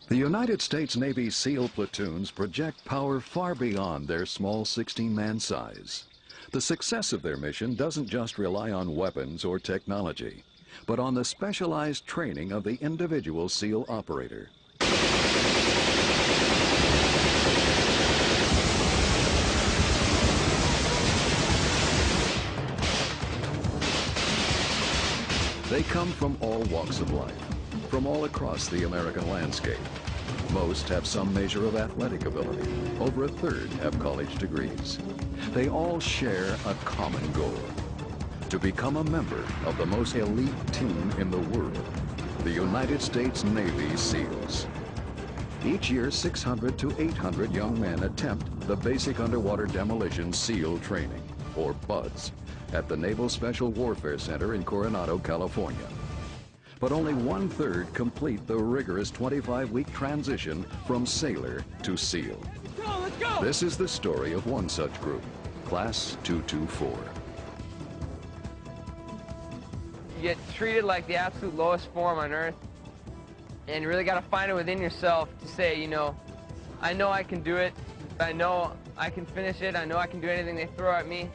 The United States Navy SEAL platoons project power far beyond their small 16-man size. The success of their mission doesn't just rely on weapons or technology, but on the specialized training of the individual SEAL operator. They come from all walks of life, from all across the American landscape. Most have some measure of athletic ability. Over a third have college degrees. They all share a common goal: to become a member of the most elite team in the world, the United States Navy SEALs. Each year, 600 to 800 young men attempt the Basic Underwater Demolition SEAL Training, or BUDS, at the Naval Special Warfare Center in Coronado, California. But only 1/3 complete the rigorous 25-week transition from sailor to SEAL. Let's go! This is the story of one such group, Class 224. You get treated like the absolute lowest form on earth, and you really got to find it within yourself to say, you know I can do it, I know I can finish it, I know I can do anything they throw at me.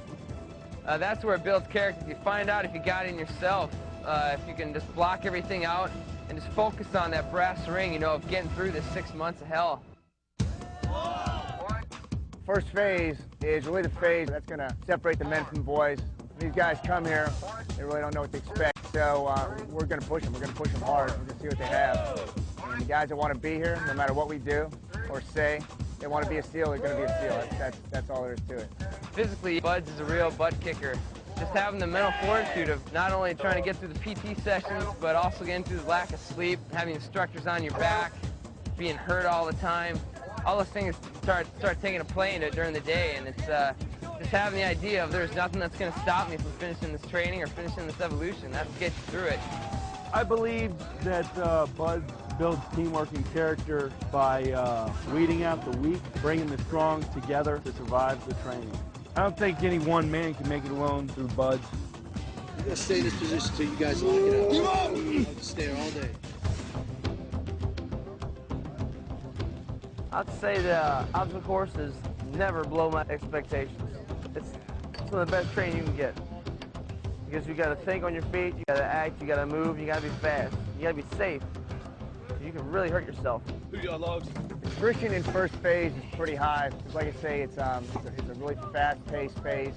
That's where it builds character. You find out if you got it in yourself, if you can just block everything out and just focus on that brass ring, of getting through this 6 months of hell. First phase is really the phase that's going to separate the men from the boys. These guys come here, they really don't know what to expect, so we're going to push them. We're going to push them hard. We're going to see what they have. And the guys that want to be here, no matter what we do or say, they want to be a SEAL, they're going to be a SEAL. That's all there is to it. Physically, BUDS is a real butt kicker. Just having the mental fortitude of not only trying to get through the PT sessions, but also getting through the lack of sleep, having instructors on your back, being hurt all the time. All those things start taking a play in it during the day, and it's just having the idea of there's nothing that's going to stop me from finishing this training or finishing this evolution. That's what gets you through it. I believe that BUDS builds teamwork and character by weeding out the weak, bringing the strong together to survive the training. I don't think any one man can make it alone through BUDS. We're going to stay in this position until you guys lock it up. I'll just stay there all day. I'd say the obstacle courses never blow my expectations. It's one of the best training you can get. Because you got to think on your feet, you got to act, you got to move, you got to be fast, you got to be safe. You can really hurt yourself. Who y'all logs? Friction in first phase is pretty high. Because like I say, it's a really fast-paced phase,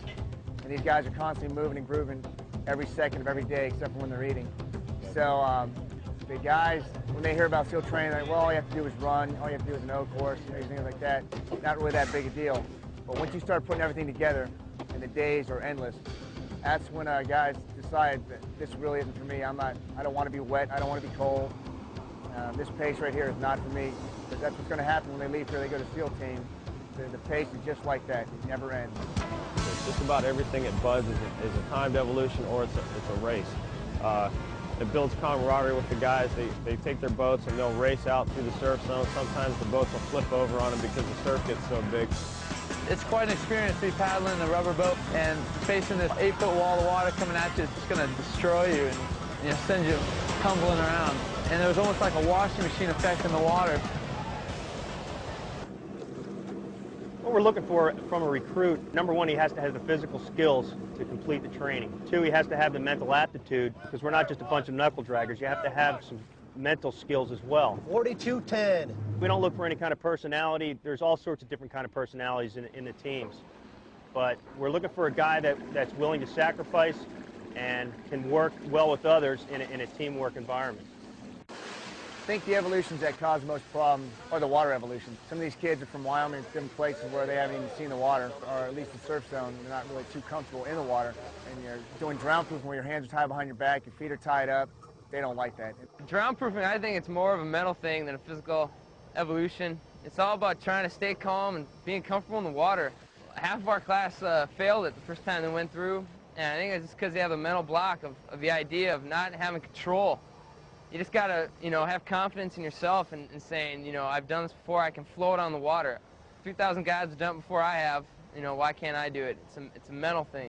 and these guys are constantly moving and grooving every second of every day, except for when they're eating. So the guys, when they hear about SEAL training, they're like, well, all you have to do is run, all you have to do is an O course, things like that. Not really that big a deal. But once you start putting everything together, and the days are endless, that's when guys decide that this really isn't for me. I don't want to be wet. I don't want to be cold. This pace right here is not for me. Because that's what's going to happen when they leave here. They go to SEAL team. The pace is just like that. It never ends. Just about everything at BUDS is a timed evolution or it's a race. It builds camaraderie with the guys. They take their boats and they'll race out through the surf zone. Sometimes the boats will flip over on them because the surf gets so big. It's quite an experience to be paddling a rubber boat and facing this 8-foot wall of water coming at you. It's just going to destroy you and send you tumbling around. And there was almost like a washing machine effect in the water. What we're looking for from a recruit, number one, he has to have the physical skills to complete the training. Two, he has to have the mental aptitude, because we're not just a bunch of knuckle draggers. You have to have some mental skills as well. 4210. We don't look for any kind of personality. There's all sorts of different kind of personalities in the teams. But we're looking for a guy that's willing to sacrifice and can work well with others in a teamwork environment. I think the evolutions that cause the most problems are the water evolutions. Some of these kids are from Wyoming, different places where they haven't even seen the water, or at least the surf zone. They're not really too comfortable in the water. And you're doing drown proofing where your hands are tied behind your back, your feet are tied up. They don't like that. Drown proofing, I think it's more of a mental thing than a physical evolution. It's all about trying to stay calm and being comfortable in the water. Half of our class failed it the first time they went through, and I think it's just because they have a mental block of the idea of not having control. You just gotta, have confidence in yourself and saying, I've done this before, I can float on the water. 3,000 guys have done it before I have, why can't I do it? It's a mental thing.